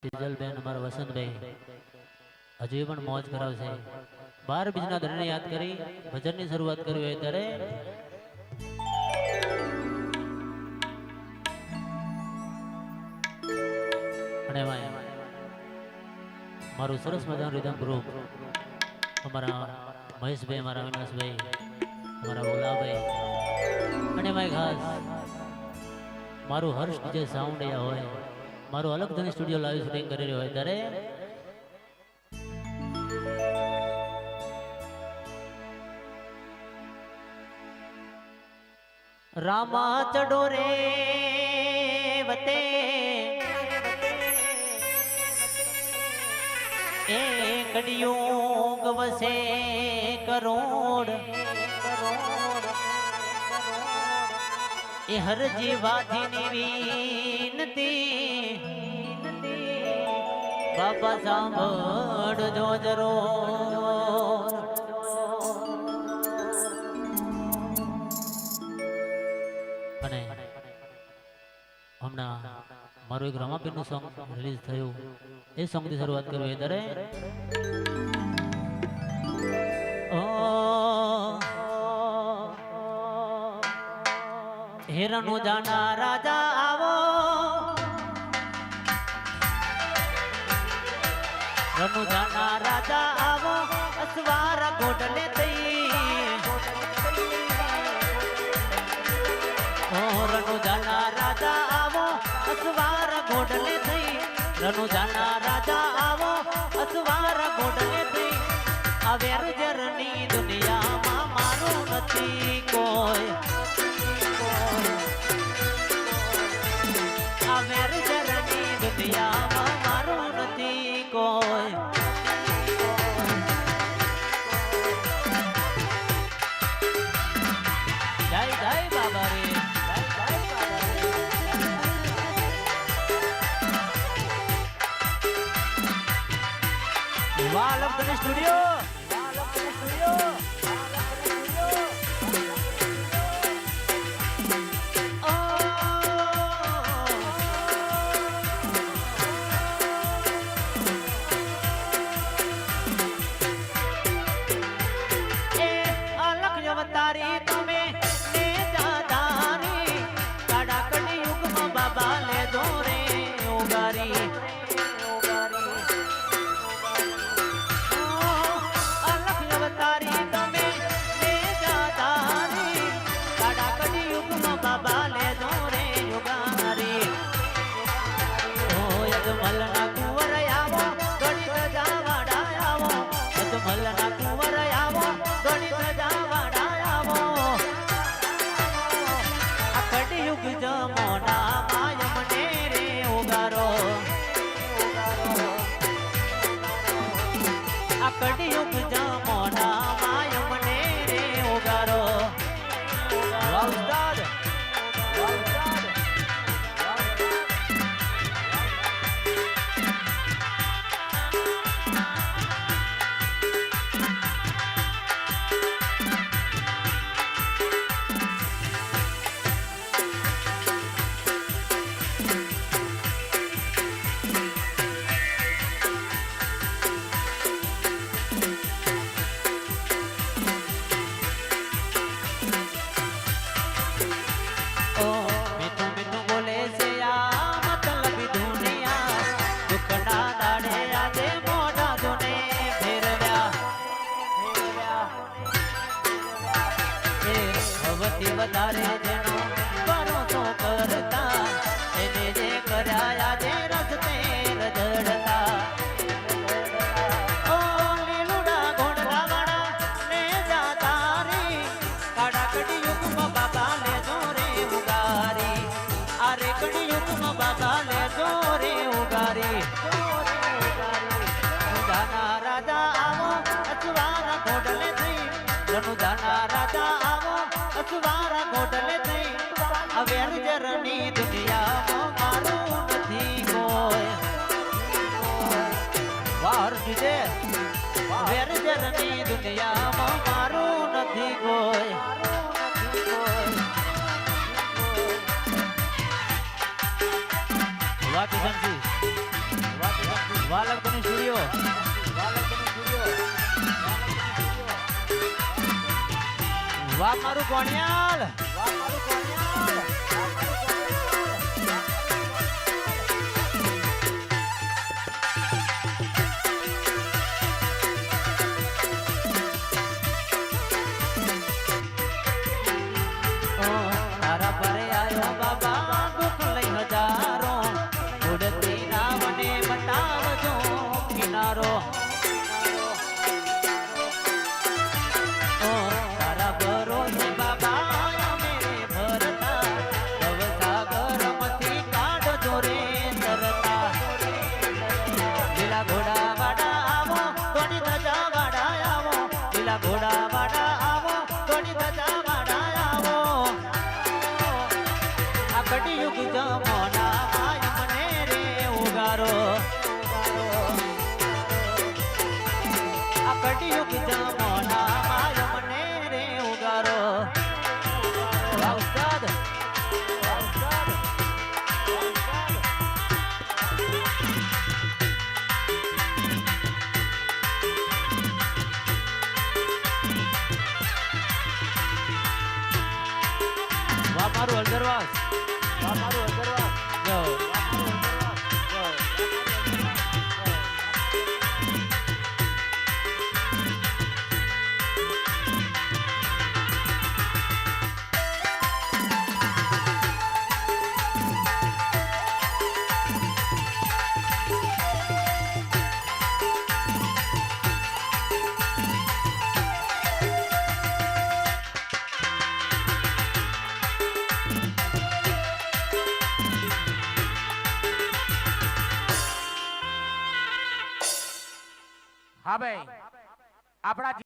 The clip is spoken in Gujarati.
તેજલબેન અમારા વસંતભાઈ હજી પણ મોજ કરાવશે. 12 બીજના ધણીને યાદ કરી ભજનની શરૂઆત કરવી હોય ત્યારે અને મારું સરસ મજાનું રીધમ ગ્રુપ અમારા મહેશભાઈ, અમારા અવિનાશભાઈ, અમારા ભોલાભાઈ અને એમાં ખાસ મારું હર્ષ જે સાઉન્ડ હોય, મારું અલગ ધની સ્ટુડિયો લાઈવ શૂટિંગ કરી રહ્યો હોય ત્યારે રામા ચડો રે વતે એ કડિયુગ વસે કરોડ એ હરજી વાથી વિનતી બાબા સાંભળજો જરો. અને હમણાં મારું એક રમાપીરનું સોંગ રિલીઝ થયું, એ સોંગથી શરૂઆત કરવી ત્યારે હેરનું જાના રાજા આવો, રનું જાના રાજા આવો, અસવારા ગોડલે થઈ રનું જાના રાજા આવો, અસવારા ગોડલે થઈ રનું જાના રાજા આવો, અસવારા ગોડલે થઈ અવેર જરની દુનિયામાં મારું નથી કોઈ અવેર જરની દુનિયામાં મારું નથી કોઈ. જય જય બાબા રે, વાલમ તને સ્ટુડિયો તારી તમે ને દાદારી કાડા કડી યુગમાં બાબા લે દોરે ઉગારી અલખ અવતારી તમે ને દાદારી કાડા કડી યુગમાં બાબા લે દોરે ઉગારી. ઓ યજમલના કુંવર આવો, ગણિત જાવાડા આવો, યજમલના કુંવર આવો, ગણિત જાવાડા યુગ જમોના માયમ ને રે ઉગારો, આ કડિયુગ જમોના માયમ ને રે ઉગારો. વધારે જેનો ભરોસો કરતા એને જે કર્યા જે રસ્તે રજડતા. ઓ લીલુડા ઘોડલા વાળા ને જાતારી કાડા કડી યુગમાં બાબા લે જોરે ઉગારી, આરે કડી યુગમાં બાબા લે જોરે ઉગારી. જાના રાજા આવો, અચવારા ઘોડલે થઈ રનું જાના રાજા આવો, અસવારા ગોડલે થઈ અવેર જરની દુનિયામાં મારું નથી કોઈ. વાર દીધે અવેર જરની દુનિયામાં મારું નથી કોઈ. વાહ કિશનજી વાહ. વાલકની સ્ટુડિયો વાહ મારું કોણિયાલ તારા પરે આયો બાબા દુઃખ લઈ હજારો ઉડતી નાવને બતાવજો કિનારો તારા ભરોસે બાબા અમે ભરતા ભવસાગરમાંથી કાઢજો રે તરતા લીલા ઘોડા વાડા આવો તોડી ધજા વાડા આવો લીલા ઘોડા વાડા આવો તોડી ધજા વાડા આવો આ કડિયુગ જમોના માય મને રે ઉગારો આ કડિયુગ જમોના માય મને રે ઉગારો વાહ ઉસ્તાદ વાહ મારું હલદરવાસ જો હા ભાઈ આપણા